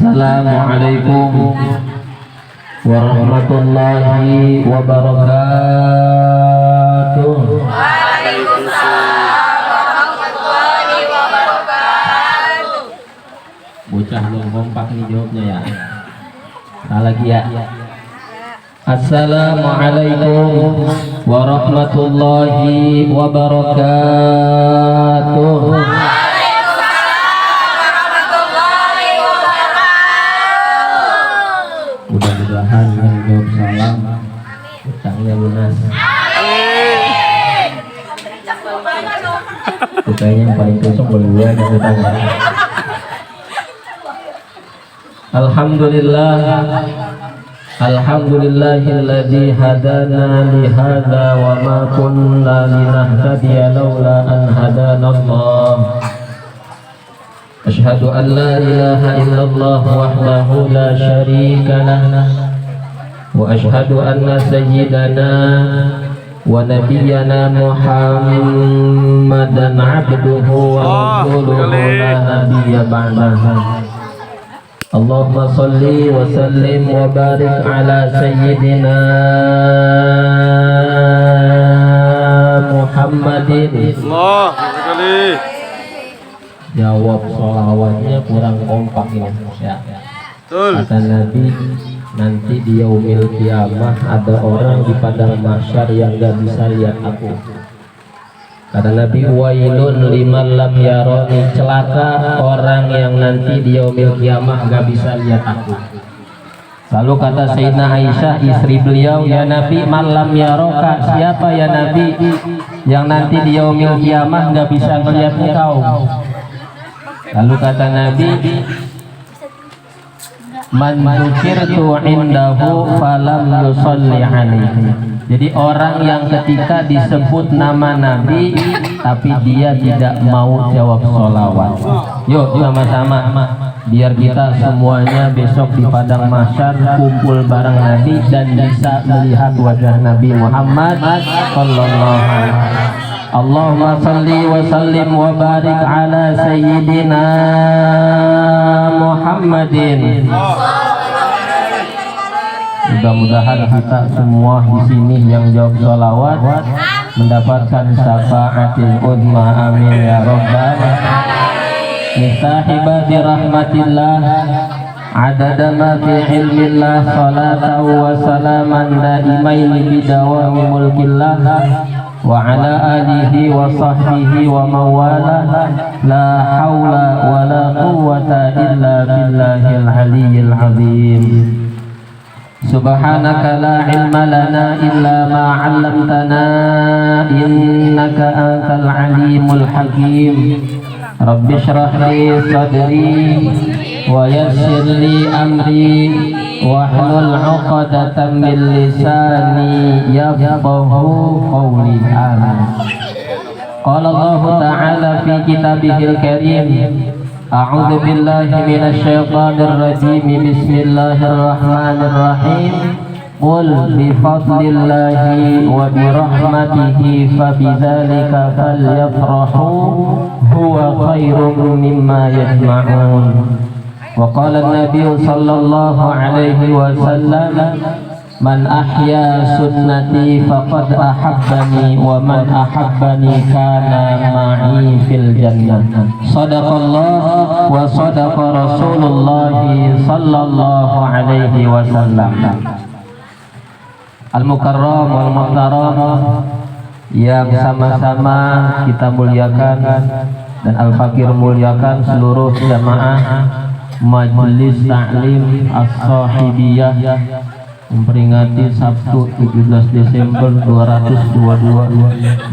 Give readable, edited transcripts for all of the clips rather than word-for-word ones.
Assalamualaikum warahmatullahi wabarakatuh. Waalaikumsalam warahmatullahi wabarakatuh. Bocah belum kompak nih jawabnya ya. Salah lagi ya. Assalamualaikum warahmatullahi wabarakatuh. Mudah-mudahan yang jawab salam utangnya lunas. Kayaknya yang paling kosong boleh gue yang utangnya. Alhamdulillah, alhamdulillahilladzi hadana li hadza wa ma kunna linahtadiya laula an hadanallah. Asyhadu an la ilaha illallah wahdahu la syarika lah wa asyhadu anna sayyidana wa nabiyyana Muhammadan abduhu wa rasuluhu la nabiyya ba'dahu. Allahumma salli wa sallim wa barik ala sayyidina Muhammadin. Jawab sholawatnya kurang kompak ya. Kata Nabi, nanti di yaumil kiamah ada orang di padang mahsyar yang gak bisa lihat aku. Kata Nabi, wailun liman lam yaroni, celaka orang yang nanti di yaumil kiamah gak bisa lihat aku. Lalu kata Sayyidina Aisyah istri beliau, ya Nabi, malam yaroka, siapa ya Nabi yang nanti di yaumil kiamah gak bisa melihat engkau? Lalu kata Nabi, man dzukirtu indahu falam yusalli alaihi. Jadi orang yang ketika disebut nama Nabi tapi dia tidak mau jawab sholawat. Yuk sama-sama biar kita semuanya besok di padang mahsyar kumpul bareng Nabi dan bisa melihat wajah Nabi Muhammad sallallahu alaihi wasallam. Allahumma salli wa sallim wa barik ala sayyidina Muhammadin. Mudah-mudahan kita semua di sini yang jawab sholawat mendapatkan syafaatil uzma, amin ya rabbal alamin. Miftahibadi rahmatillah adada ma fi ilmillah salatan wa salaman daimaini bidawami mulkillah wa ala alihi wa sahbihi wa mawala la hawla wa la quwwata illa billahil aliyyil azim. Subhanaka la ilma lana illa ma 'allamtana innaka antal alimul hakim. Rabbi shrah li sadri wa yassir li amri wahlul 'uqdatam min lisani yafqahu qawli. Amin. Qala Allah ta'ala fi kitabihil karim, a'udzu billahi minasy syaithanir rajim, bismillahirrahmanirrahim. Qul bi fadlillahi wa bi rahmatihi fabidzalika falyafrahu huwa khairum mimma yajma'un. Wa qala an-nabiy sallallahu alaihi wasallam, man ahya sunnati faqad ahabbani wa man ahabbani kana ma'i fil jannah. Sadaqallah wa sadaqa Rasulullah sallallahu alaihi wasallam. Al-Mukarram wal Muhtaram yang sama-sama kita muliakan dan Al-Fakir muliakan seluruh jamaah Majelis Ta'lim As-Sahibiyah memperingati Sabtu 17 Desember 2022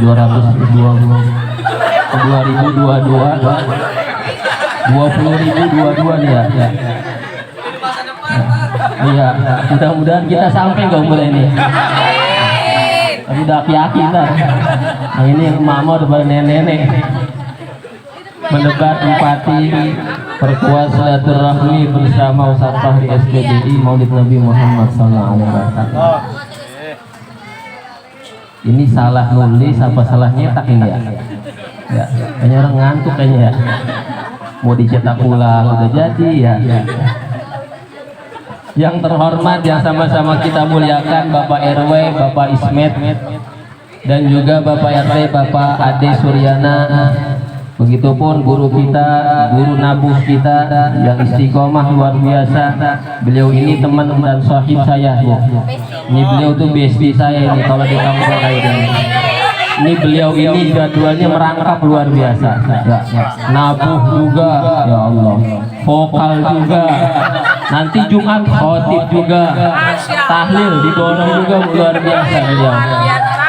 nih ya. Iya, mudah-mudahan kita sampai ke umur ini. Tapi udah yakin dah. Nah, ini mama udah pada nenek-nenek menebar empati, perkuat silaturahmi bersama Ustaz Fahri SPDI Maulid Nabi Muhammad SAW. Ini salah nulis apa salah nyetak ini ya? Ya, kayaknya orang ngantuk kayaknya ya. Mau dicetak ulang udah jadi ya. Yang terhormat yang sama-sama kita muliakan Bapak RW, Bapak Ismet, dan juga Bapak RT, Bapak Ade Suryana. Begitupun guru kita, guru nabuh kita yang istiqomah luar biasa. Beliau ini teman dan sahib saya, Bu. Ini beliau tuh bestie saya ini kalau di kampung kayak ini. Ini beliau ini jadwalnya merangkap luar biasa. Ya. Nabuh juga, ya Allah. Vokal juga. Nanti Jumat khotib juga. Tahlil didorong juga luar biasa beliau.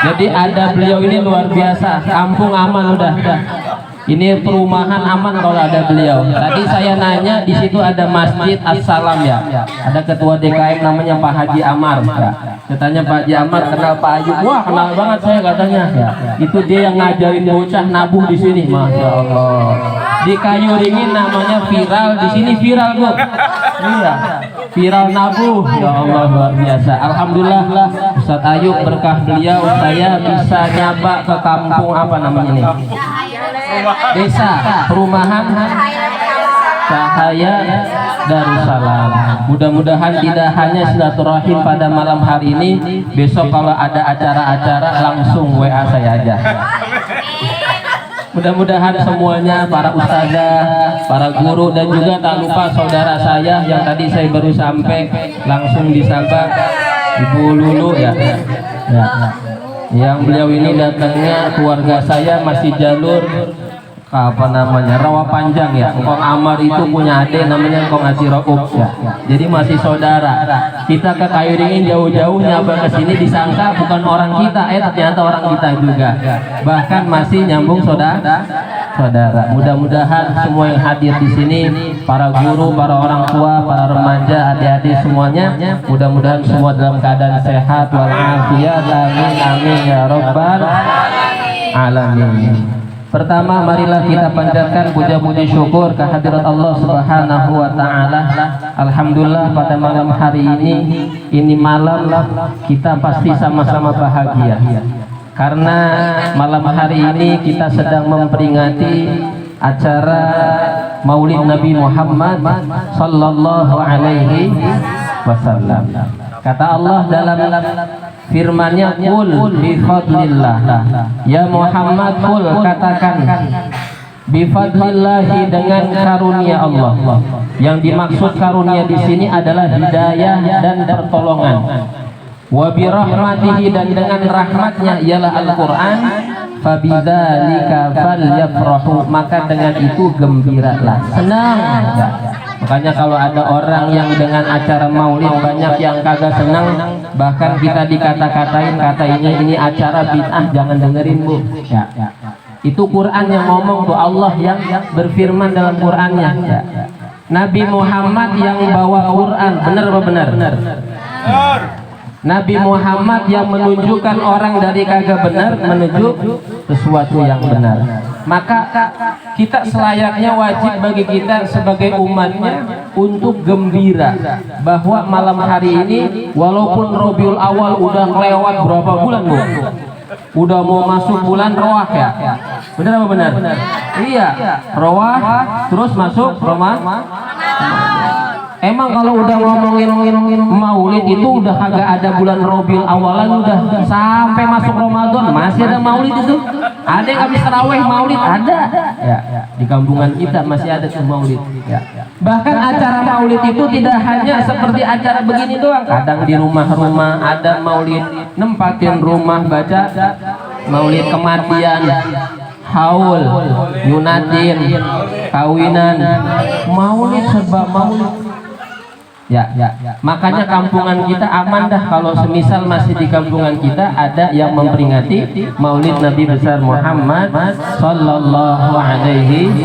Jadi ada beliau ini luar biasa. Kampung aman udah. Ini perumahan aman kalau ada beliau. Tadi saya nanya di situ ada Masjid As-Salam ya. Ada ketua DKM namanya Pak Haji Amar. Ya. Saya tanya Pak Haji Amar kenal Pak Ayub. Wah kenal banget saya katanya. Ya. Itu dia yang ngajarin bocah nabuh di sini. Masya Allah. Di Kayu Ringin namanya viral. Di sini viral Bu. Iya. Viral nabuh. Ya Allah luar biasa. Alhamdulillah Ustadz Ayub berkah beliau saya bisa nyaba ke kampung apa namanya ini. Desa perumahan Cahaya Darussalam. Mudah-mudahan tidak hanya silaturahim pada malam hari ini, besok kalau ada acara-acara langsung WA saya aja. Mudah-mudahan semuanya para ustazah, para guru dan juga tak lupa saudara saya yang tadi saya baru sampai langsung disapa Ibu Lulu ya. Yang beliau ini datangnya keluarga saya masih jalur apa namanya rawa panjang ya. Engkong Amar itu punya adik namanya Engkong Haji Rauf ya. Jadi masih saudara. Kita ke Kayu Ringin jauh-jauh nyaba ke sini disangka bukan orang kita, ternyata orang kita juga. Bahkan masih nyambung saudara. Mudah-mudahan semua yang hadir di sini, para guru, para orang tua, para remaja, adik-adik semuanya, mudah-mudahan semua dalam keadaan sehat walafiat. Amin amin ya rabbal alamin. Pertama, marilah kita panjatkan puja-puji syukur kehadirat Allah Subhanahu wa taala. Alhamdulillah pada malam hari ini malam kita pasti sama-sama bahagia. Karena malam hari ini kita sedang memperingati acara Maulid Nabi Muhammad sallallahu alaihi wasallam. Kata Allah dalam firman-Nya, "Qul bi fadlillah." Ya Muhammad, qul katakan bi fadlillah dengan karunia Allah. Yang dimaksud karunia di sini adalah hidayah dan pertolongan. Wa bi rahmatihi dan dengan rahmatnya ialah Al-Qur'an. Fabidzalika falyafrahu, maka dengan itu gembiralah, senang ya. Makanya kalau ada orang yang dengan acara maulid banyak yang kagak senang, bahkan kita dikata-katain katanya ini acara bid'ah, jangan dengerin Bu ya. Itu Quran yang ngomong tuh, Allah yang berfirman dalam Qurannya ya. Nabi Muhammad yang bawa Quran, benar apa benar? Nabi Muhammad yang menunjukkan orang dari kagak benar menuju sesuatu yang benar. Maka kita selayaknya wajib bagi kita sebagai umatnya untuk gembira bahwa malam hari ini walaupun Rabiul Awal udah lewat berapa bulan Bu? Udah mau masuk bulan Roah ya? Benar apa benar? Iya, Roah terus masuk Ramadan. Emang kalau udah ngomongin maulid itu udah kagak ada bulan Rabiul Awalan, udah sampai masuk Ramadan masih ada maulid itu. Ada yang habis tarawih maulid ada. Ya, di kampungan kita masih ada tuh maulid. Ya. Bahkan acara maulid itu tidak hanya seperti acara begini doang. Kadang di rumah-rumah ada maulid, nempatin rumah baca maulid kematian, haul, yunatin, kawinan, maulid serba maulid. Ya. Makanya kampungan kita aman dah kalau semisal masih di kampungan kita ada yang memperingati Maulid Nabi besar Muhammad sallallahu alaihi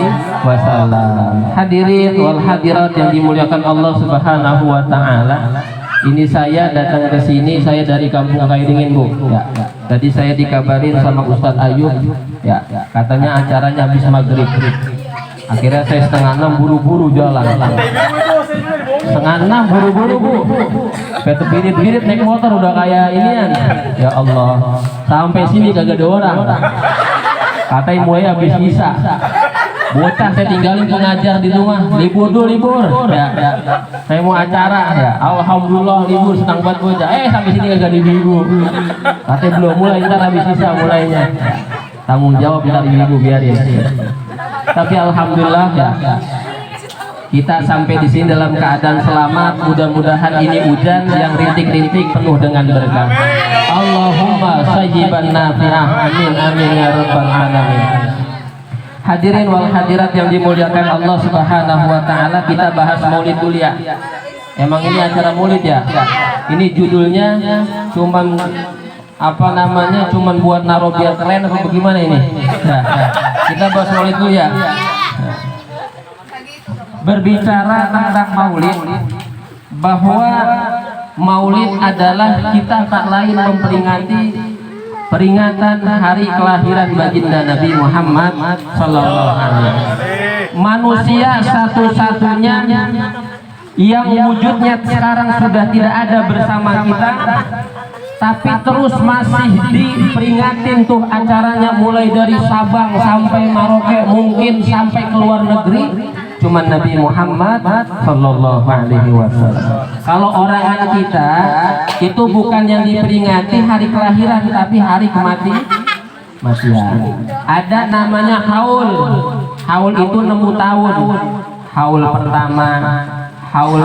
wasallam. Hadirin wal hadirat yang dimuliakan Allah Subhanahu wa taala. Ini saya datang ke sini, saya dari kampung Kayu Ringin Bu. Ya. Tadi saya dikabarin sama Ustadz Ayub, ya, katanya acaranya habis maghrib. Akhirnya saya 5:30 buru-buru jalan. 5:30 buru-buru Bu. Birit-birit naik motor udah kayak inian. Ya Allah. Sampai sini kagak ada orang. Katanya mulai habis isa. bocah saya tinggalin pengajar di rumah, libur dulu libur ya, saya mau acara ya, alhamdulillah libur, senang banget bocah, sampai sini gak ada ibu, katanya belum mulai, ntar habis sisa mulainya ya. Tanggung jawab ntar ibu biarin ya. Tapi alhamdulillah ya, kita sampai di sini dalam keadaan selamat. Mudah-mudahan ini hujan yang rintik-rintik penuh dengan berkah. Allahumma sayyiban nafi'ah, amin amin ya rabbal alamin. Hadirin wal hadirat yang dimuliakan Allah Subhanahu wa taala, kita bahas Maulid dulu ya. Emang ini acara Maulid ya? Ini judulnya cuman apa namanya? Cuman buat naruh biar keren atau bagaimana ini? Ya, kita bahas Maulid dulu ya. Berbicara tentang Maulid, bahwa Maulid adalah kita tak lain memperingati peringatan hari kelahiran baginda Nabi Muhammad Sallallahu Alaihi Wasallam. Manusia satu-satunya yang wujudnya sekarang sudah tidak ada bersama kita, tapi terus masih diperingatin tuh acaranya, mulai dari Sabang sampai Maroke, mungkin sampai ke luar negeri. Cuman Nabi Muhammad Sallallahu Alaihi Wasallam. Kalau orangan kita itu bukan yang diperingati hari kelahiran, tapi hari kematian. Ada namanya haul. Haul itu 6 tahun. Haul pertama, haul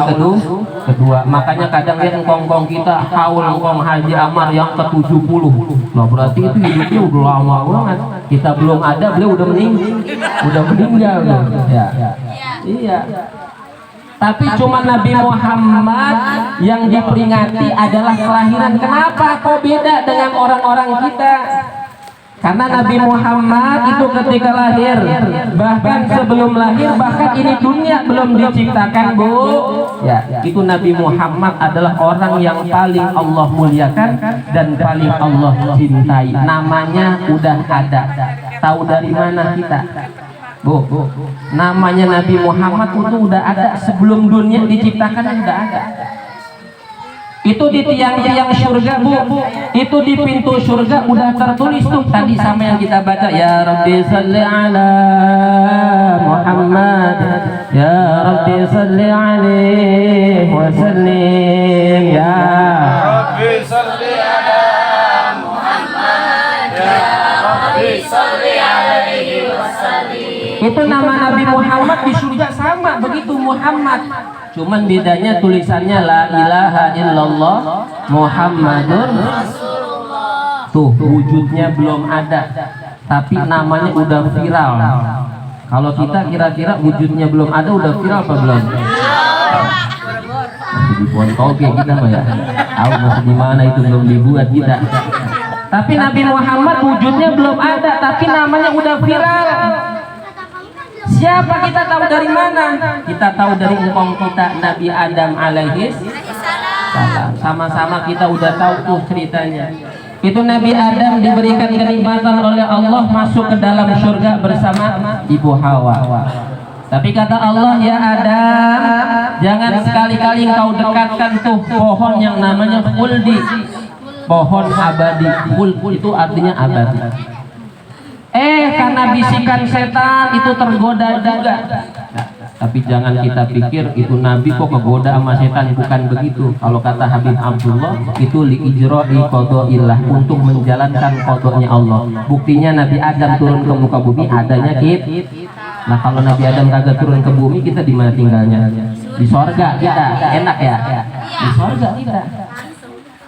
kedua. Makanya kadang lihat engkong kita haul engkong Haji Amar yang ke-70. Nah berarti itu hidupnya udah lama banget. Kita belum ada, beliau udah meninggal ya. Iya. Tapi cuma Nabi Muhammad yang diperingati adalah kelahiran. Kenapa kok beda dengan orang-orang kita? Karena Nabi Muhammad itu ketika lahir, bahkan sebelum lahir, bahkan ini dunia belum diciptakan, Bu. Ya, itu Nabi Muhammad adalah orang yang paling Allah muliakan dan paling Allah cintai. Namanya udah ada. Tahu dari mana kita? Bu, namanya Nabi Muhammad itu udah ada sebelum dunia diciptakan, udah ada. Itu di tiang-tiang surga, Bu. Itu di pintu surga udah tertulis tuh tadi sama yang kita baca, ya Rabbi salli ala Muhammad, ya Rabbi salli alaihi wa sallim, ya Rabbi salli ala Muhammad, ya Rabbi salli alaihi wa sallim. Itu nama Nabi Muhammad di surga sama begitu, Muhammad. Cuman bedanya tulisannya la ilaha illallah Muhammadur Rasulullah. Tuh wujudnya belum ada, tapi namanya udah viral. Kalau kita kira-kira wujudnya belum ada, udah viral apa belum? Masih dibuat toge kita mah ya. Tahu masih di mana itu belum dibuat kita. Tapi Nabi Muhammad wujudnya belum ada, tapi namanya udah viral. Siapa kita tahu dari mana? Kita tahu dari engkong kita Nabi Adam alaihi salam. Sama-sama kita udah tahu tuh ceritanya. Itu Nabi Adam diberikan kenikmatan oleh Allah masuk ke dalam surga bersama Ibu Hawa. Tapi kata Allah, ya Adam, jangan sekali-kali engkau dekatkan tuh pohon yang namanya khuldi, pohon abadi. Khuld itu artinya abadi. Karena bisikan setan itu tergoda juga. Nah, tapi jangan kita pikir itu Nabi kok kegoda sama setan, bukan begitu. Kalau kata Habib Abdullah, itu li'ijra'i qada'illah, untuk menjalankan qada'nya Allah. Buktinya Nabi Adam turun ke muka bumi adanya kita. Nah kalau Nabi Adam kagak turun ke bumi, kita di mana tinggalnya? Di sorga kita, enak ya? Di sorga kita.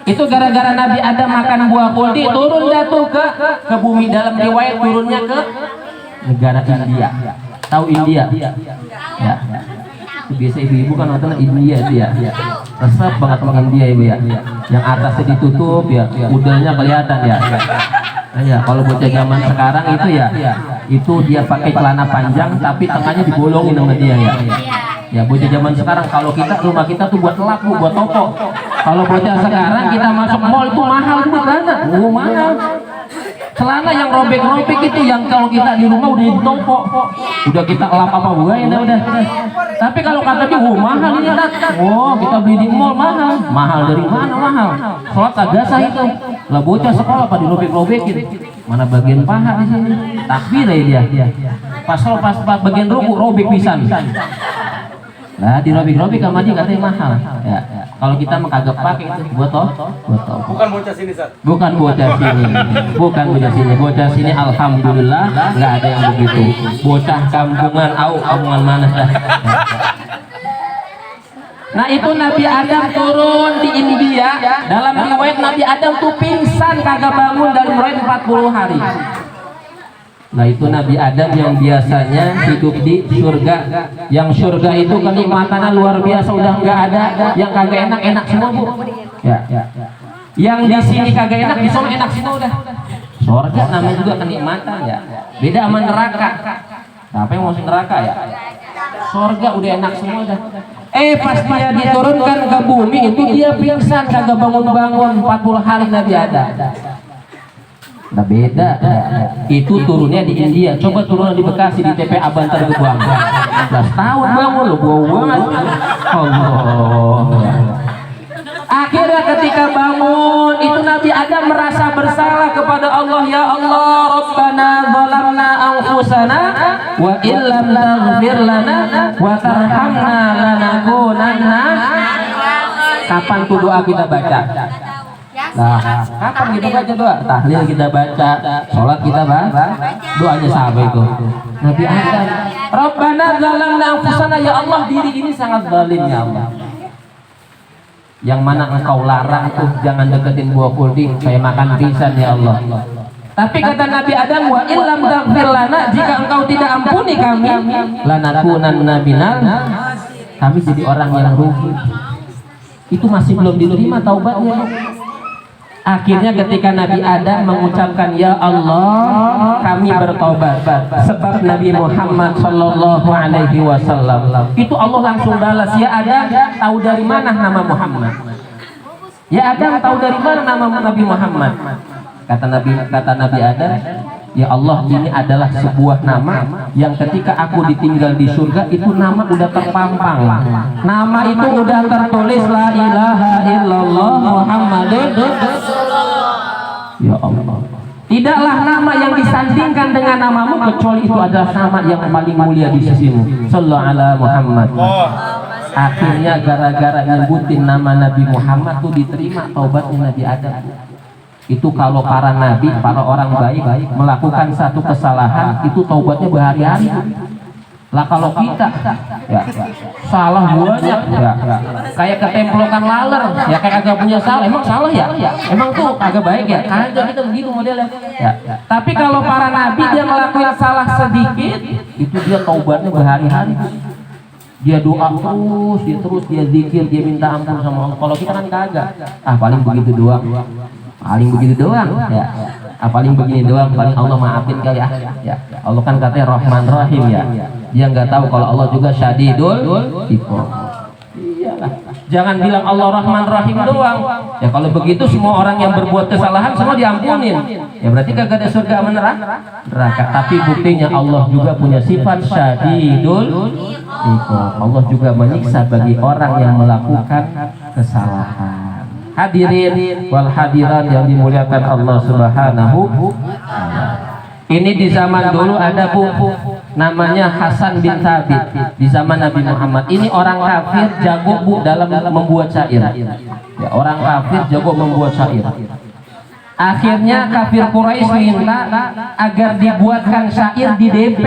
Itu gara-gara Nabi Adam makan buah khuldi, turun jatuh ke bumi. Dalam riwayat turunnya ke negara India. Tahu India? Ya. Biasa ibu-ibu kan nonton India itu ya. Resep banget sama India ibu ya. Yang atasnya ditutup ya, udahnya kelihatan ya. Nah, ya kalau bocah zaman sekarang itu ya, itu dia pakai celana panjang tapi tengahnya dibolongin sama dia ya. Ya bocah zaman sekarang, kalau kita rumah kita tuh buat lap, buat toko. Kalau bocah sekarang kita masuk mall itu mahal tuh celana. Oh mahal. Celana yang robek-robek itu yang kalau kita di rumah udah di toko. Udah kita lap apa buain udah. Tapi kalau kata dia, oh mahal ini kan. Oh kita beli di mall mahal. Mahal dari mana mahal? Sholat agak sah itu. Lah bocah sekolah apa dirobek-robekin. Mana bagian paha di sini? Takbir ya dia. Pas bagian ruku robek pisan. Lah dirobek-robek sama dia katanya mahal. Ya. Kalau kita mah kagak pakai itu buat toh. Bukan bocah sini, Sat. Bukan bocah sini. Bukan bocah sini. Bocah sini alhamdulillah enggak ada yang begitu. Bocah kampungan kampungan mana dah. Nah itu Nabi Adam turun di India. Dalam riwayat Nabi Adam tuh pingsan kagak bangun dari mulai 40 hari. Nah itu Nabi Adam yang biasanya hidup di surga. Yang surga itu kenikmatannya luar biasa, udah nggak ada. Yang kagak enak semua bu. Ya. Yang di sini kagak enak, di sana enak semua udah. Surga namanya juga kenikmatan ya. Beda sama neraka. Siapa yang mau neraka ya? Surga udah enak semua udah. Pas dia diturunkan ke bumi itu dia pingsan kagak bangun-bangun 40 hari Nabi Adam. Nah beda, itu turunnya di India. Coba turunnya di Bekasi di TPA Bantar Gebang. 11 tahun bangun loh, bau banget. Allah. Akhirnya ketika bangun itu Nabi Adam merasa bersalah kepada Allah. Ya Allah, Rabbana zalamna anfusana wa illam taghfir lana wa tarhamna lanakunanna. Kapan tuh doa kita baca? Nah, kapan kita baca doa? Tahlil kita baca, sholat kita baca, doanya sahabat itu. Nabi Adam, Rabbana zalamna anfusana, ya Allah diri ini sangat zalim ya Allah. Yang mana engkau larang tuh jangan deketin buah puding, saya makan pisan ya Allah. Tapi kata Nabi Adam, wa illam taghfir lana, jika engkau tidak ampuni kami, lanakunanna minal, kami jadi orang yang rugi. Itu masih belum diterima taubatnya. Akhirnya ketika Nabi Adam mengucapkan ya Allah kami bertobat sebab Nabi Muhammad Sallallahu Alaihi Wasallam, itu Allah langsung balas, ya Adam tahu dari mana nama Muhammad? Ya Adam tahu dari mana nama Nabi Muhammad? Kata Nabi Adam, ya Allah ini adalah sebuah nama yang ketika aku ditinggal di surga itu nama udah terpampang, nama itu udah tertulis la ilaha illallah Muhammadun ya Allah. Tidaklah nama yang disandingkan dengan namamu kecuali itu adalah nama yang paling mulia di sisimu. Sallallahu ala Muhammad. Akhirnya gara-gara nyebutin nama Nabi Muhammad tuh diterima taubatnya Nabi Adam. Itu kalau para nabi, para orang baik melakukan satu kesalahan itu taubatnya berhari-hari. Lah kalau kita ya, salah banyak ya, kayak ketemplokan laler ya, kayak agak punya salah, emang salah ya, emang tuh agak baik ya, kagak kita begitu modelnya ya. Tapi kalau para nabi dia melakukan salah sedikit itu dia taubatnya berhari-hari. Dia doa terus, dia zikir, dia minta ampun sama Allah. Kalau kita kan kagak, paling begitu doang ya, paling begini doang, paling Allah maafin kali ya. Allah kan katanya Rahman Rahim ya, dia nggak tahu kalau Allah juga Syadidul Iqab. Iyalah, jangan bilang Allah Rahman Rahim doang ya, kalau begitu semua orang yang berbuat kesalahan semua diampunin ya, berarti kagak ada surga neraka. Tapi buktinya Allah juga punya sifat Syadidul Iqab. Allah juga menyiksa bagi orang yang melakukan kesalahan. Hadirin wal hadirat yang dimuliakan Allah Subhanahu wa ta'ala. Ini di zaman dulu ada bu namanya Hasan bin Thabit di zaman Nabi Muhammad. Ini orang kafir jago bu dalam membuat syair. Ya, orang kafir jago membuat syair. Akhirnya kafir Quraisy minta agar dibuatkan syair di DP.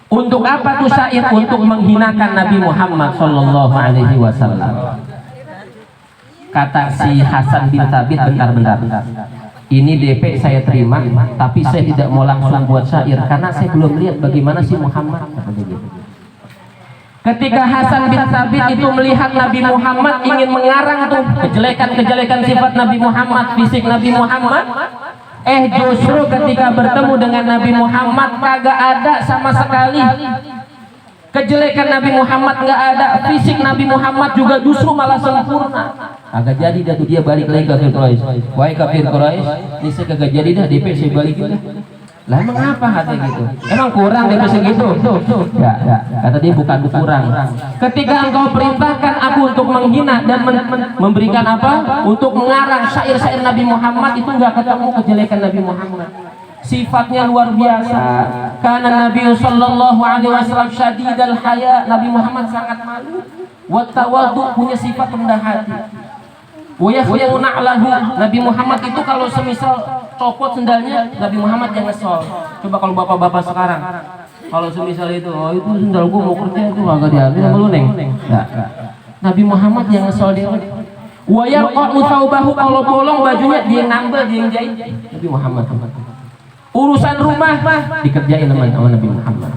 Untuk apa tuh syair? Untuk menghinakan Nabi Muhammad Sallallahu Alaihi Wasallam. Kata si Hasan bin Thabit, bentar. Ini DP saya terima, tapi saya tidak mau langsung buat syair karena saya belum lihat bagaimana si Muhammad. Ketika Hasan bin Thabit itu melihat Nabi Muhammad ingin mengarang tuh kejelekan sifat Nabi Muhammad, fisik Nabi Muhammad, justru ketika bertemu dengan Nabi Muhammad kagak ada sama sekali kejelekan Nabi Muhammad, nggak ada, fisik Nabi Muhammad juga justru malah sempurna. Kagak jadi dah tuh, dia balik lagi kafir Quraisy. Wahai kafir Quraisy, ini saya kagak jadi dah DP, saya balik juga. Lah emang apa kata gitu? Emang kurang dia segitu? Ya, kata dia bukan kurang. Ketika engkau perintahkan aku untuk menghina dan memberikan apa? Untuk mengarang syair-syair Nabi Muhammad, itu enggak ketemu kejelekan Nabi Muhammad. Sifatnya luar biasa. Karena Nabi sallallahu alaihi wasallam syadidal haya, Nabi Muhammad sangat malu. Wa tawadhu, punya sifat rendah hati. Wa yakhlu na'lahu, Nabi Muhammad itu kalau semisal copot sendalnya, Nabi Muhammad yang ngesol. Coba kalau bapak-bapak sekarang, kalau semisal itu, oh itu sendal gua mau kerja itu agak diambil sama lu neng. Ya. Nabi Muhammad yang ngesol dia. Wa yarqa'u thawbahu, kalau bolong bajunya dia nambel, dia yang jahit. Nabi Muhammad. Urusan rumah dikerjain sama Nabi Muhammad.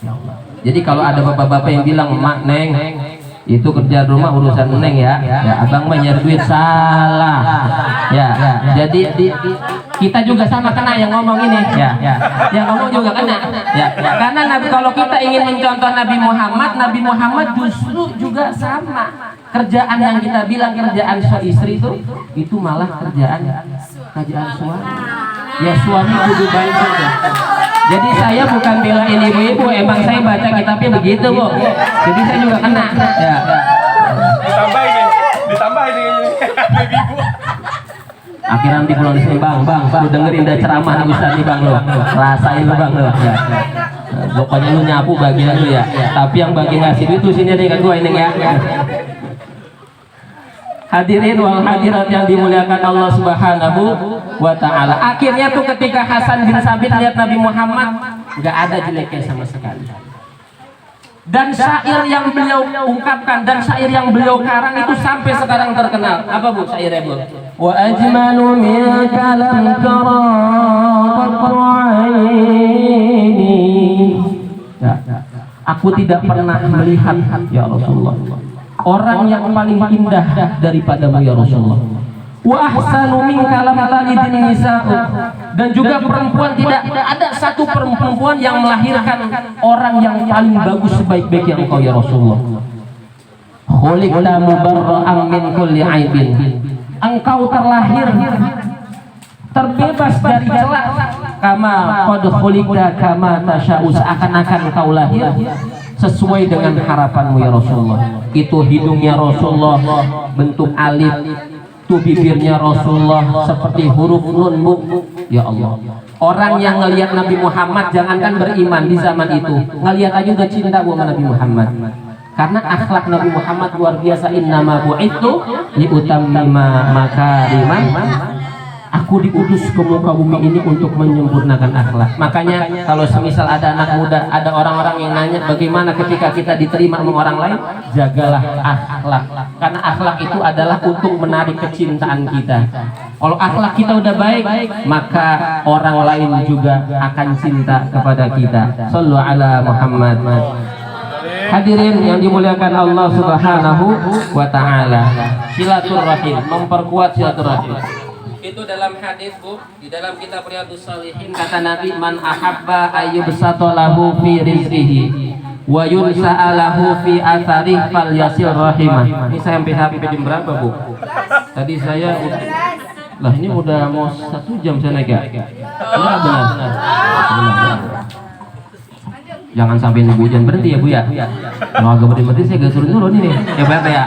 Ya Allah. Jadi kalau ada bapak-bapak yang bilang, "Mak, Neng, itu kerja rumah urusan Neng ya, abang mah nyari duit," salah. Jadi kita juga sama kena yang ngomong ini, yang ngomong juga kena. Karena Nabi, kalau kita ingin mencontoh Nabi Muhammad justru juga sama. Kerjaan yang kita bilang kerjaan istri itu malah kerjaan suami. Ya suami kudu baik saja. Jadi saya bukan belain ibu-ibu, emang saya baca kitabnya begitu, Bu. Jadi saya juga kena. Ya. Ditambah ini ibu. Akhirnya nanti pulang di sini, bang, lu dengerin dah ceramah nih Ustaz nih bang lo, rasain lu bang lo. Ya. Pokoknya lu nyapu bagian lu ya. Tapi yang bagi ngasih duit tuh sini deh ke gua ini ya. Hadirin wal hadirat yang dimuliakan Allah Subhanahu wa taala. Akhirnya tuh ketika Hasan bin Sabit lihat Nabi Muhammad, enggak ada jeleknya sama sekali. Dan syair yang beliau ungkapkan dan syair yang beliau karang itu sampai sekarang terkenal. Apa Bu syairnya, Bu? Wa ajmalu minka lam tara aku tidak pernah melihat ya Rasulullah orang yang paling indah daripadamu ya Rasulullah. Wa ahsanu minka lam talidin nisa'u, dan juga perempuan tidak ada satu perempuan yang melahirkan orang yang paling bagus sebaik-baiknya engkau ya Rasulullah. Khuliqta mubarra'an min kulli aibin, engkau terlahir terbebas dari celah. Kama qad khuliqta kama tasya'u, seakan-akan engkau lahir sesuai dengan harapanmu ya Rasulullah. Itu hidungnya Rasulullah bentuk alif, itu bibirnya Rasulullah seperti huruf nun, Bu. Ya Allah, orang yang ngelihat Nabi Muhammad, jangankan beriman di zaman itu, ngelihat aja udah cinta sama Nabi Muhammad. Karena akhlak Nabi Muhammad luar biasa. Innama bu'ithu liutammima makariman, aku diutus ke muka bumi ini untuk menyempurnakan akhlak. Makanya kalau semisal ada anak muda, ada orang-orang yang nanya bagaimana ketika kita diterima sama orang lain, jagalah akhlak. Karena akhlak itu adalah untuk menarik kecintaan kita. Kalau akhlak kita udah baik, maka orang lain juga akan cinta kepada kita. Shallu ala Muhammad. Hadirin yang dimuliakan Allah Subhanahu wa taala. Silaturahim, memperkuat silaturahim. Itu dalam hadis, Bu, di dalam kitab Riyadhus Shalihin kata Nabi, man ahabba ayyubsata lahu fi rizqihi wa yunsa'alahu fi athari falyasil rahimah. Ini saya sampai jam berapa, Bu? Tadi saya lah ini udah mau 1 jam saya naik ya. Benar. Jangan sampai nunggu hujan berhenti ya, Bu ya. Kalau agak berhenti saya gak suruh turun ini. Ya Pak ya.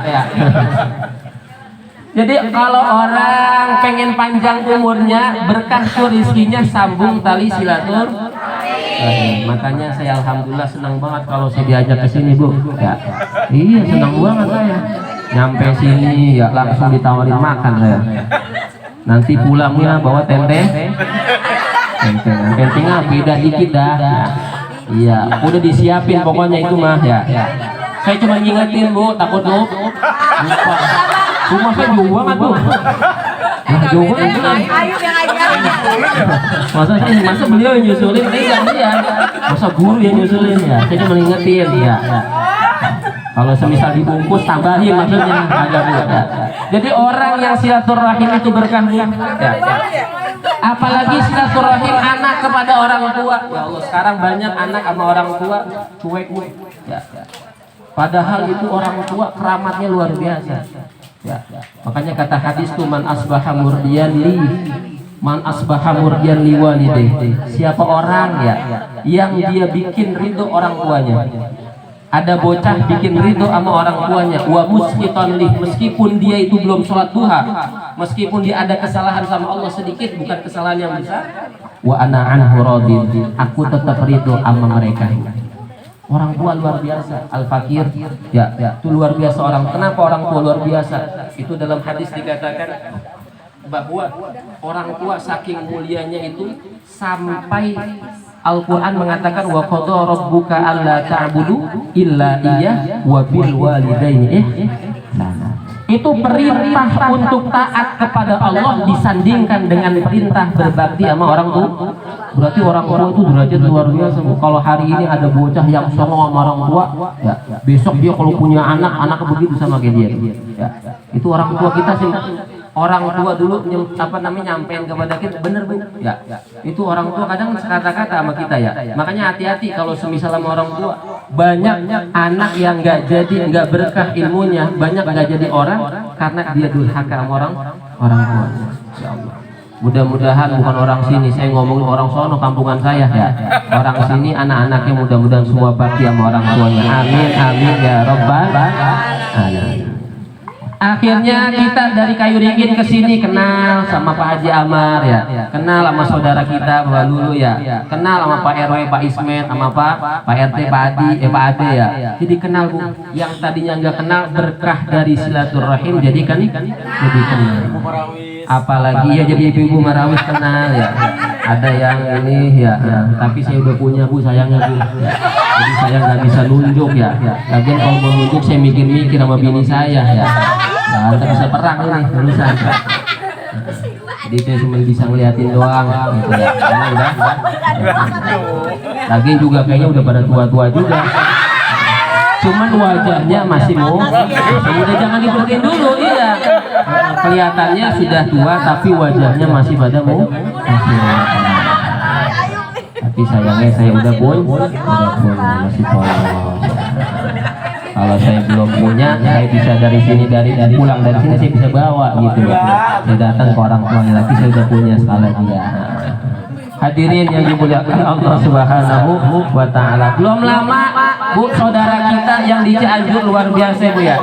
Jadi kalau orang pengen panjang umurnya, berkah tuh rizkinya sambung tali silaturahim. Makanya saya alhamdulillah senang banget kalau saya diajak ke sini, Bu. Ya. Iya, senang banget saya. Nyampe sini ya langsung ditawarin makan saya. Nanti pulangnya bawa tenteng beda dikit dah. Iya, udah disiapin pokoknya itu mah ya. Saya cuma ngingetin, Bu, takut lupa. Rumah saya jauh banget tuh. Jauh banget. Masa beliau yang nyusulin, dia. Masa guru yang nyusulin ya. Saya cuma ngingetin ya. Kalau semisal dibungkus tambahin maksudnya ada buat. Jadi orang yang silaturahim itu berkah ya. Apalagi silaturahim anak kepada orang tua. Ya Allah, sekarang banyak anak sama orang tua cuek. Ya. Padahal itu orang tua keramatnya luar biasa. Ya. Makanya kata hadis tuh man asbaha murdiyan li Man asbaha murdian liwalidayhi, siapa orang ya yang dia bikin ridho orang tuanya. Ada bocah bikin ridho sama orang tuanya, wa musqitan lih, meskipun dia itu belum sholat duha, meskipun dia ada kesalahan sama Allah sedikit, bukan kesalahan yang besar, wa ana anhu radin, aku tetap ridho sama mereka. Orang tua luar biasa, al-fakir ya, itu luar biasa orang. Kenapa orang tua luar biasa? Itu dalam hadis dikatakan bahwa orang tua saking mulianya itu sampai Al-Quran mengatakan wa qadha rabbuka alla ta'budu illa iyyah wa bil walidaini ihsana. Itu perintah untuk taat kepada Allah disandingkan dengan perintah berbakti sama orang tua. Berarti orang tua itu derajat luar biasa. Kalau hari ini ada bocah yang songong sama orang tua, ya besok dia kalau punya anak begitu sama kayak dia. Ya, itu orang tua kita sih. Orang tua dulu nyampein kepada kita, bener Bu ya, itu orang tua kadang sekata-kata sama kita ya. Makanya hati-hati kalau semisal sama orang tua. Banyak anak yang nggak jadi, nggak berkah ilmunya, banyak nggak jadi orang karena dia durhaka sama orang tua. Insya Allah. Mudah-mudahan bukan orang sini, saya ngomongin orang sono kampungan saya ya. Orang sini anak-anaknya mudah-mudahan semua bakti sama orang tuanya. Amin amin ya robbal alamin. Akhirnya kita dari Kayu Ringin ke sini kenal sama Pak Haji Amar ya, kenal sama saudara kita Mbak Lulu ya, kenal sama Pak RW, Pak Ismet, sama Pak RT, Pak Ade ya. Jadi kenal Bu, yang tadinya nggak kenal berkah dari silaturahim jadi kan jadi kenal. Apalagi ya jadi ibu Marawis kenal ya. Ada yang ini ya, tapi saya udah punya Bu, sayangnya Bu. Ya. Jadi saya nggak bisa nunjuk ya. Lagian kalau mau nunjuk saya mikir-mikir sama bini saya ya. Nah, kita bisa perang ini urusan. Jadi saya cuma bisa ngeliatin doang gitu ya. Karena udah. Lagian juga kayaknya udah pada tua-tua juga. Cuman wajahnya masih udah jangan diberhentiin dulu iya. Kelihatannya sudah tua tapi wajahnya masih pada masih. Tapi sayangnya saya udah masih polos. Kalau saya belum punya, saya bisa dari sini dari pulang dari sini saya bisa bawa gitu ya. Saya datang ke orang tuanya lagi saya udah punya sekali lagi ya. Hadirin yang dimuliakan Allah Subhanahu wa taala. Belum lama Bu, saudara kita yang di Cianjur luar biasa Bu ya.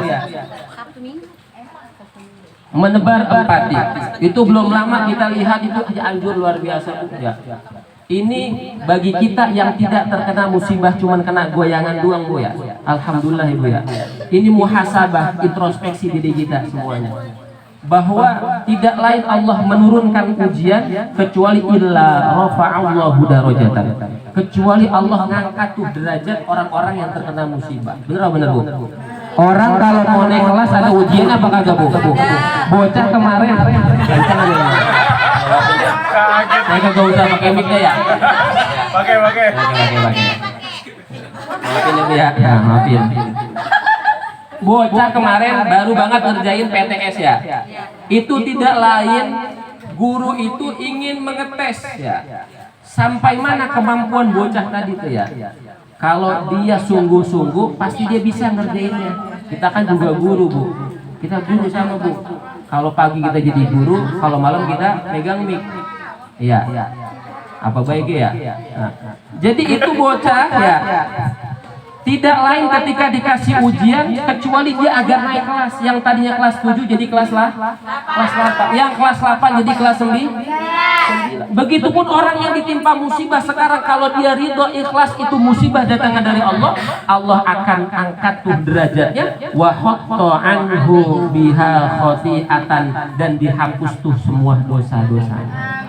Menebar empati. Itu belum lama kita lihat itu Cianjur luar biasa Bu ya. Ini bagi kita yang tidak terkena musibah cuman kena goyangan doang Bu ya. Alhamdulillah Ibu ya. Ini muhasabah, introspeksi diri kita semuanya. Bahwa tidak lain Allah menurunkan ujian kecuali illa rafa'allahu darajatan. Kecuali Allah ngangkat tuh derajat orang-orang yang terkena musibah. Bener Bu? Orang kalau mau naik kelas ada ujian apa kagak Bu? Bocah kemarin saya kagak usah pakai mic ya. Pakai. Maafin ya, maafin. Bocah kemarin baru banget ngerjain PTS ya. Itu tidak lain guru itu ingin mengetes ya. Sampai mana kemampuan bocah tadi tuh ya. Kalau dia sungguh-sungguh pasti dia bisa ngerjainnya. Kita kan juga guru Bu. Kita guru sama Bu. Kalau pagi kita jadi guru, kalau malam kita pegang mic. Iya. Apa baiknya ya? Nah. Jadi itu bocah ya. Tidak lain ketika dikasih ujian kecuali dia agar naik kelas. Yang tadinya kelas 7 jadi kelas 8. Yang kelas 8 jadi kelas 9. Begitupun orang yang ditimpa musibah sekarang kalau dia ridho ikhlas itu musibah datangnya dari Allah, Allah akan angkat tuh derajatnya wa hatta anhu biha khati'atan dan dihapus tuh semua dosa-dosanya.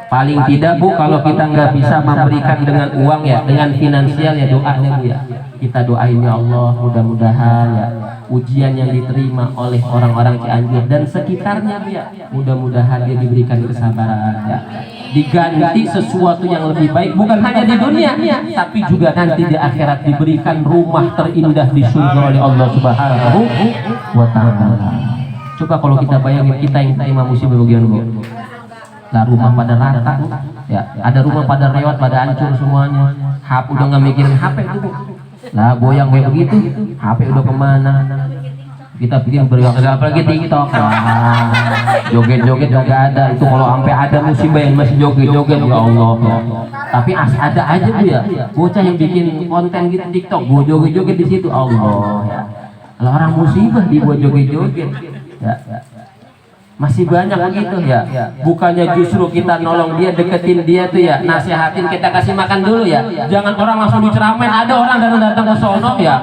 Paling tidak Bu, kalau kita nggak bisa memberikan dengan uang ya, dengan finansial ya doanya Bu ya. Kita doain ya Allah mudah-mudahan ya ujian yang diterima oleh orang-orang Cianjur dan sekitarnya Bu ya, mudah-mudahan dia diberikan kesabaran ya. Diganti sesuatu yang lebih baik bukan hanya di dunia tapi juga nanti di akhirat diberikan rumah terindah di surga oleh Allah Subhanahu wa taala. Coba kalau kita bayangin kita yang terima musibah bagian Bu. Lah rumah pada rata ya, ada rumah pada lewat pada hancur semuanya. HP udah nggak mikirin HP itu Bu. Lah goyang kayak begitu, HP udah kemana? Kita bikin bergaya apalagi TikTok, joget-joget gak ada. Itu kalau sampai ada musibah yang masih joget-joget, ya Allah ya. Tapi ada aja tuh ya bocah yang bikin konten gitu TikTok, joget-joget di situ, Allah ya. Kalau orang musibah dibuat joget-joget ya. Masih banyak begitu ya. Bukannya justru kita nolong dia, deketin dia tuh ya, nasihatin, kita kasih makan dulu ya. Jangan orang langsung diceramain. Ada orang datang ke sono ya,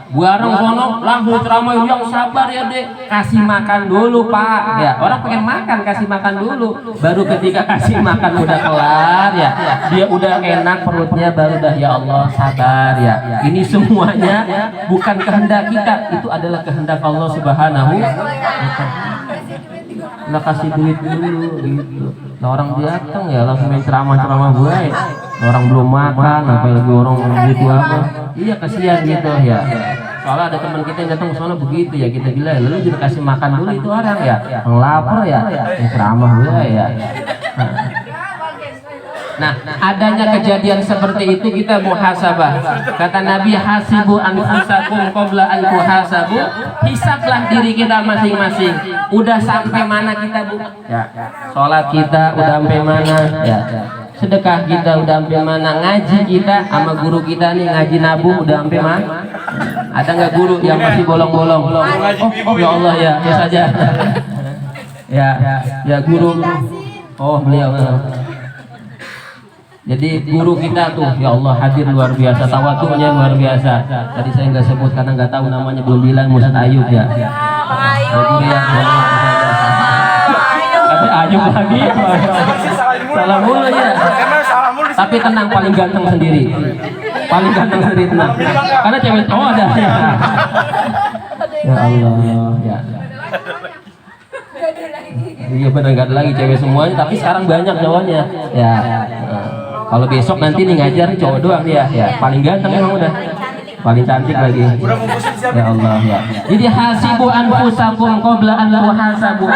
bareng sono langsung diceramain, yang sabar ya dek, kasih makan dulu pak ya. Orang pengen makan, kasih makan dulu. Baru ketika kasih makan udah kelar ya, dia udah enak perutnya, baru dah ya Allah sabar ya. Ini semuanya bukan kehendak kita, itu adalah kehendak Allah Subhanahu wa Ta'ala. Nah kasih duit dulu gitu. Nah orang datang ya langsung main ceramah-ceramah baik. Orang belum makan, apalagi orang butuh apa. Iya kasihan gitu ya. Soalnya ada teman kita yang datang ke sana begitu ya, kita bilang lalu juga kasih makan dulu itu orang ya. Yang lapar ya, yang ceramah baik ya. Nah, adanya kejadian seperti itu kita muhasabah. Kata Nabi, hasibu anfusakum qabla an tuhasabu. Hisablah diri kita masing-masing. Udah sampai mana kita, Bu? Ya. Salat kita udah sampai mana? Ya. Sedekah kita udah sampai mana? Ngaji kita sama guru kita nih ngaji nabu udah sampai mana? Ada nggak guru yang masih bolong-bolong? Oh, ya Allah ya, ya saja. Ya guru. Oh, beliau. Jadi guru kita tuh, ya Allah hadir luar biasa, tawadhu'nya luar biasa. Tadi saya nggak sebut karena nggak tahu namanya, belum bilang Ustaz Ayub ya. Ayub ya. Tapi Ayub lagi. Salah mulu ya. Tapi tenang, paling ganteng sendiri. Paling ganteng sendiri, tenang. Karena cewek ada. Ya Allah ya. Iya benar, nggak ada lagi cewek semuanya, tapi sekarang banyak cowoknya. Ya. Kalau besok nanti nih ngajar cowok doang dia, ya paling ganteng emang udah, paling cantik lagi. Ya Allah ya. Jadi hasibu anfusakum qabla an tuhasabu.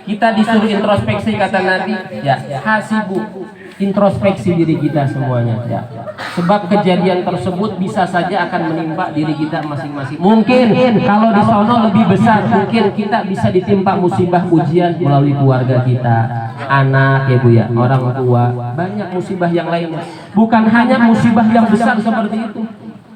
Kita disuruh introspeksi kata Nabi, ya hasibu, introspeksi diri kita semuanya ya. Sebab kejadian tersebut bisa saja akan menimpa diri kita masing-masing. Mungkin kalau di sono lebih besar, mungkin kita bisa ditimpa musibah ujian melalui keluarga kita, anak ya Bu ya, orang tua, banyak musibah yang lainnya. Bukan hanya musibah yang besar seperti itu.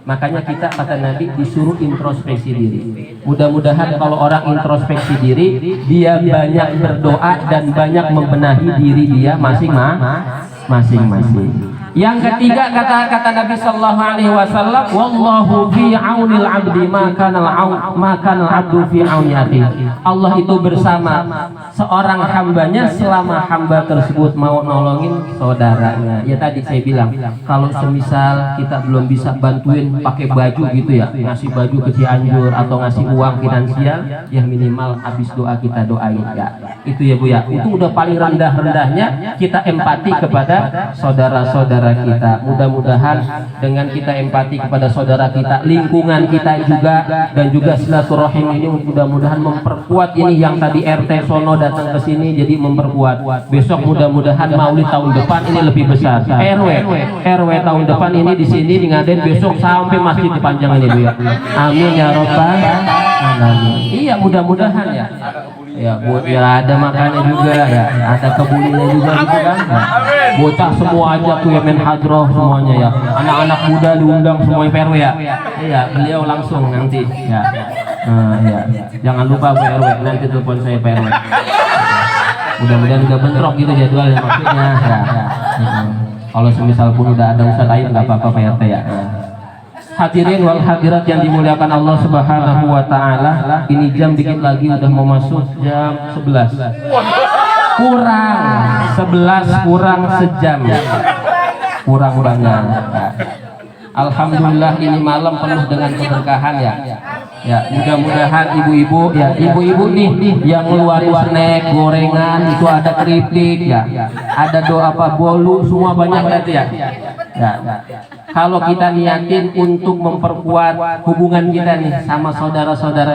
Makanya kita kata Nabi disuruh introspeksi diri. Mudah-mudahan kalau orang introspeksi diri, dia banyak berdoa dan banyak membenahi diri dia masing-masing. Yang ketiga kata Nabi sallallahu alaihi wasallam, wallahu fi aunil abdi ma kana al-abdu fi auni akhihi. Allah itu bersama seorang hambanya selama hamba tersebut mau nolongin saudaranya. Ya tadi saya bilang, kalau semisal kita belum bisa bantuin pakai baju gitu ya, ngasih baju ke Cianjur atau ngasih uang finansial, ya minimal habis doa kita doain ya. Itu ya Bu ya. Itu udah paling rendah-rendahnya kita empati kepada saudara-saudara kita. Mudah-mudahan dengan kita empati kepada saudara kita, lingkungan kita juga, dan juga silaturahim ini mudah-mudahan memperkuat ini. Yang tadi RT sono datang ke sini jadi memperkuat. Besok mudah-mudahan Maulid tahun depan ini lebih besar. RW tahun depan ini di sini di Ngaden, besok sampai masjid dipanjang ini Bu ya. Amin ya robbal alamin. Iya mudah-mudahan ya. Ya, ada makannya juga ya, ada kebunnya juga gitu kan ya. Bocah semua aja tuh ya, main hadroh semuanya ya, anak-anak muda diundang semuanya PRW ya. Iya, beliau langsung nanti ya. Ya. Jangan lupa PRW, nanti telepon saya PRW. Mudah-mudahan gak bentrok gitu jadwalnya maksudnya ya. Kalau semisal pun udah ada Ustaz Ayub nggak apa-apa PRT ya. Hadirin wal hadirat yang dimuliakan Allah Subhanahu wa Ta'ala, ini jam dikit lagi udah mau masuk jam 11 kurang 11 kurang sejam, kurang banget. Alhamdulillah ini malam penuh dengan keberkahan ya. Ya mudah-mudahan ibu-ibu ya, ibu-ibu nih yang ngeluarin snack, gorengan, itu ada keripik ya, ada doa apa bolu, semua banyak berarti ya. Kalau kita niatin untuk memperkuat hubungan kita nih sama saudara-saudara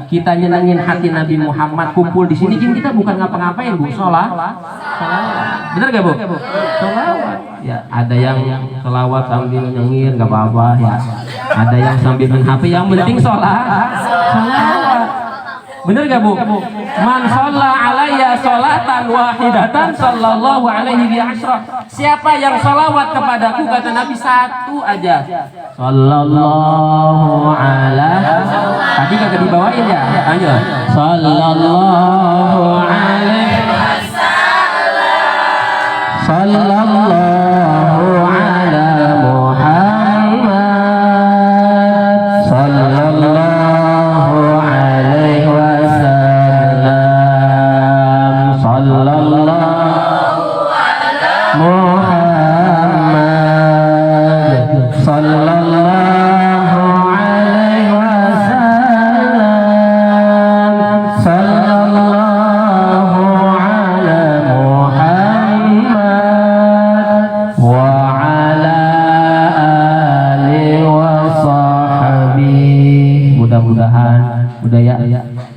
kita nyenengin hati Nabi Muhammad, kumpul di sini kan kita bukan ngapa-ngapain Bu, sholat. Bener gak Bu? Sholawat. Ya, ada yang sholawat sambil nyengir nggak apa-apa ya. Ada yang sambil main HP, yang penting sholat. Bener gak Bu? Man shalla alayya sholatan wahidatan sallallahu alaihi bi asyra. Siapa yang sholawat kepadaku, kata Nabi, satu aja. Sallallahu alaihi. Tadi kagak dibawain ya? Ayo. Sallallahu alaihi wasallam. Sallallahu ala Muhammad. Sallallahu alaihi wasallam. Sallallahu ala Muhammad. Sallallahu alaihi wasallam. Sallallahu ala Muhammad wa ala alihi wa sahbihi.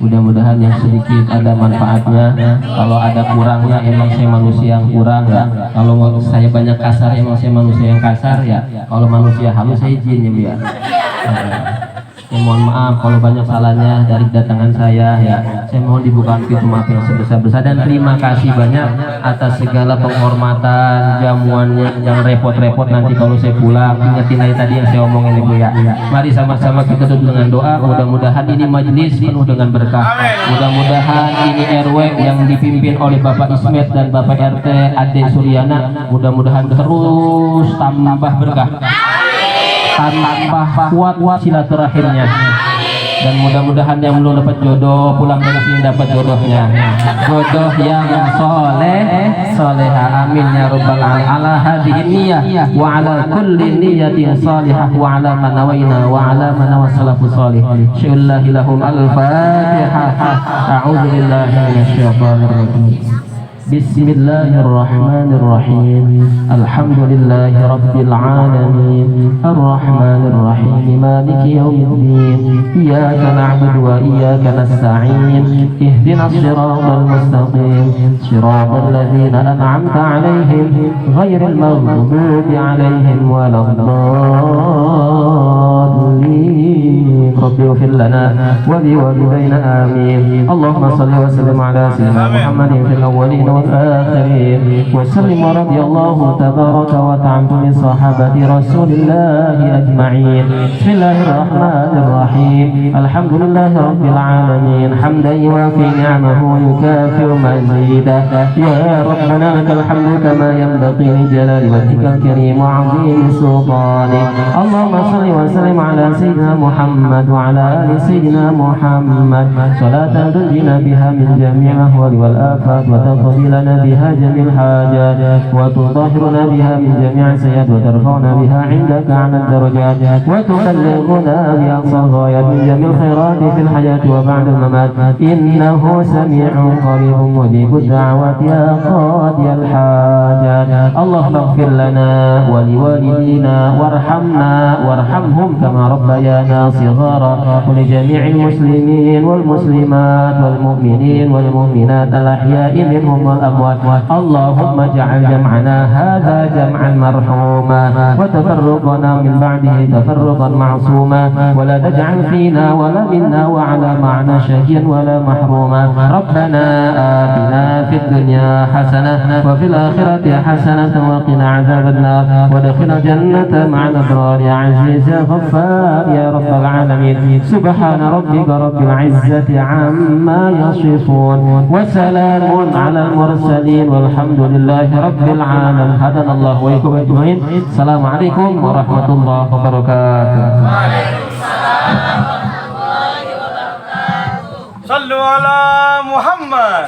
Mudah-mudahan yang sedikit ada manfaatnya. Kalau ada kurangnya emang saya manusia yang kurang ya. Kalau saya banyak kasar emang saya manusia yang kasar ya. Kalau manusia halus saya jin ya Bu ya. Mohon maaf kalau banyak salahnya dari kedatangan saya ya. Saya mohon dibuka pintu maaf yang sebesar-besar dan terima kasih banyak atas segala penghormatan, jamuannya. Jangan repot-repot nanti kalau saya pulang. Ingetin aja tadi yang saya omongin Ibu ya. Mari sama-sama kita tutup dengan doa. Mudah-mudahan ini majelis penuh dengan berkah. Mudah-mudahan ini RW yang dipimpin oleh Bapak Ismet dan Bapak RT Ade Suryana, mudah-mudahan terus tambah berkah, tambah kuat silaturahimnya, dan mudah-mudahan yang belum dapat jodoh pulang dari sini dapat jodohnya, jodoh yang soleha, amin ya rabbal alamin. Ala hadhihi niyyah wa ala kulli niyyatin salihah wa ala man nawaina wa ala man nawasalafu salih. Syullahi lahum al-fatihah. A'udzu billahi minasyaitonir rajim. Bismillahirrahmanirrahim. Alhamdulillahi rabbil alamin. Arrahmanir rahim. Maliki yaumiddin. Iyyaka na'budu wa iyyaka nasta'in. Ihdinas siratal mustaqim. Siratal ladzina an'amta 'alaihim ghairil maghdubi 'alaihim waladdallin. Rabbi ighfir lana wa liwalidayna amin. Allahumma shalli wa sallim ala sayyidina Muhammadin fil awwalin والآخرين وسلم ورضي الله تبارك وتعالى من صحابة رسول الله أجمعين. بسم الله الرحمن الرحيم. الحمد لله رب العالمين حمدا يوافي نعمه ويكافئ مزيدا. يا ربنا لك الحمد كما ينبغي لجلال وجهك الكريم وعظيم سلطانك. اللهم صل وسلم على سيدنا محمد وعلى آل سيدنا محمد صلاة تنجينا بها من جميع الأهوال والآفات وتقضي لنا بها جميع الحاجات وتطهرنا بها من جميع السيئات وترفعنا بها عندك على الدرجات وتبلغنا بأقصى الغايات من جميع الخيرات في الحياة وبعد الممات. إنه سميع قريب مجيب الدعوات يا قاضي الحاجات. اللهم اغفر لنا ولوالدينا وارحمهم كما ربيانا صغارا ولجميع المسلمين والمسلمات والمؤمنين والمؤمنات الأحياء منهم والأموات. اللهم اجعل جمعنا هذا جمعا مرحوما وتفرقنا من بعده تفرقا معصوما ولا تجعل فينا ولا منا وعلى معنا شقيا ولا محروما. ربنا آتنا في الدنيا حسنة وفي الآخرة حسنة وقنا عذاب النار وادخلنا الجنة مع الأبرار يا عزيز يا غفار يا رب العالمين. سبحان ربك رب العزة عما يصفون وسلام على المرسلين والحمد لله رب العالمين. هدانا الله وإياكم أجمعين. السلام عليكم ورحمة الله وبركاته. صلوا على محمد.